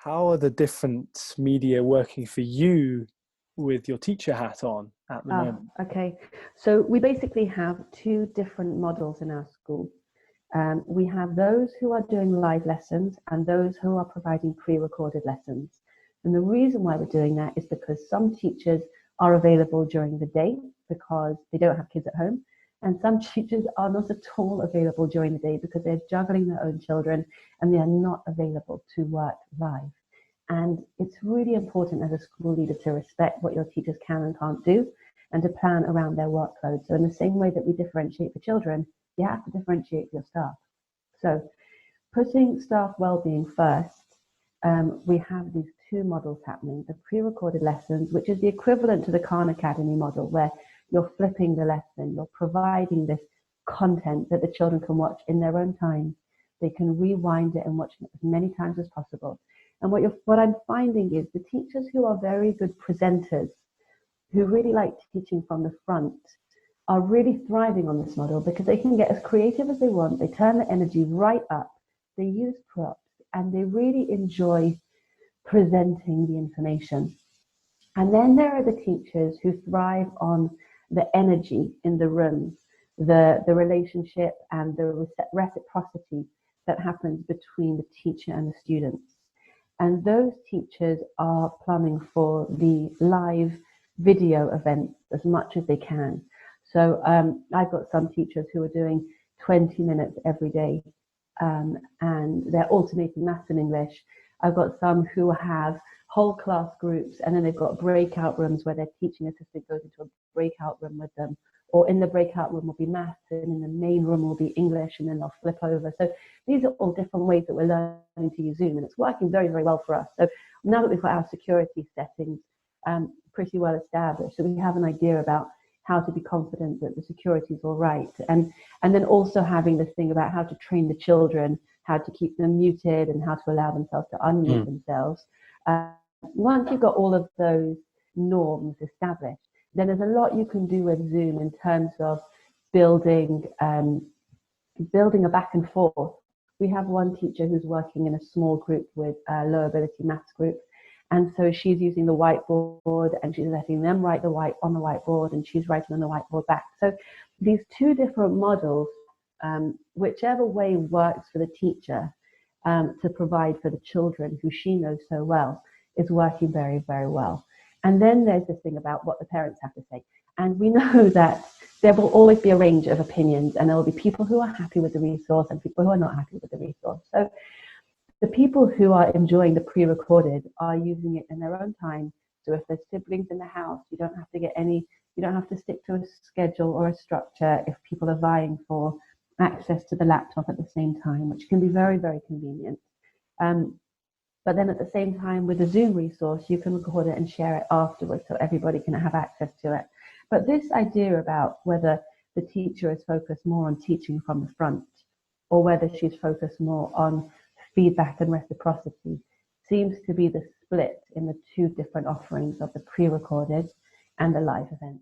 How are the different media working for you with your teacher hat on at the moment? Okay, so we basically have two different models in our school. We have those who are doing live lessons and those who are providing pre-recorded lessons. And the reason why we're doing that is because some teachers are available during the day because they don't have kids at home. And some teachers are not at all available during the day because they're juggling their own children and they are not available to work live. And it's really important as a school leader to respect what your teachers can and can't do and to plan around their workload. So in the same way that we differentiate for children, you have to differentiate for your staff. So putting staff well-being first, we have these two models happening. The pre-recorded lessons, which is the equivalent to the Khan Academy model, where you're flipping the lesson, you're providing this content that the children can watch in their own time. They can rewind it and watch it as many times as possible. And what I'm finding is the teachers who are very good presenters, who really like teaching from the front, are really thriving on this model because they can get as creative as they want. They turn the energy right up. They use props and they really enjoy presenting the information. And then there are the teachers who thrive on the energy in the room, the relationship and the reciprocity that happens between the teacher and the students. And those teachers are plumbing for the live video events as much as they can. So I've got some teachers who are doing 20 minutes every day, and they're alternating maths and English. I've got some who have whole class groups, and then they've got breakout rooms where their teaching assistant goes into a breakout room with them, or in the breakout room will be maths, and in the main room will be English, and then they'll flip over. So these are all different ways that we're learning to use Zoom, and it's working very, very well for us. So now that we've got our security settings pretty well established, so we have an idea about how to be confident that the security is all right, and then also having this thing about how to train the children, how to keep them muted, and how to allow themselves to unmute themselves. Once you've got all of those norms established, then there's a lot you can do with Zoom in terms of building a back and forth. We have one teacher who's working in a small group with a low ability maths group. And so she's using the whiteboard and she's letting them write on the whiteboard and she's writing on the whiteboard back. So these two different models, whichever way works for the teacher to provide for the children who she knows so well, is working very, very well. And then there's this thing about what the parents have to say. And we know that there will always be a range of opinions and there will be people who are happy with the resource and people who are not happy with the resource. So the people who are enjoying the pre-recorded are using it in their own time. So if there's siblings in the house, you don't have to stick to a schedule or a structure if people are vying for access to the laptop at the same time, which can be very, very convenient. But then at the same time, with the Zoom resource, you can record it and share it afterwards so everybody can have access to it. But this idea about whether the teacher is focused more on teaching from the front or whether she's focused more on feedback and reciprocity seems to be the split in the two different offerings of the pre-recorded and the live event.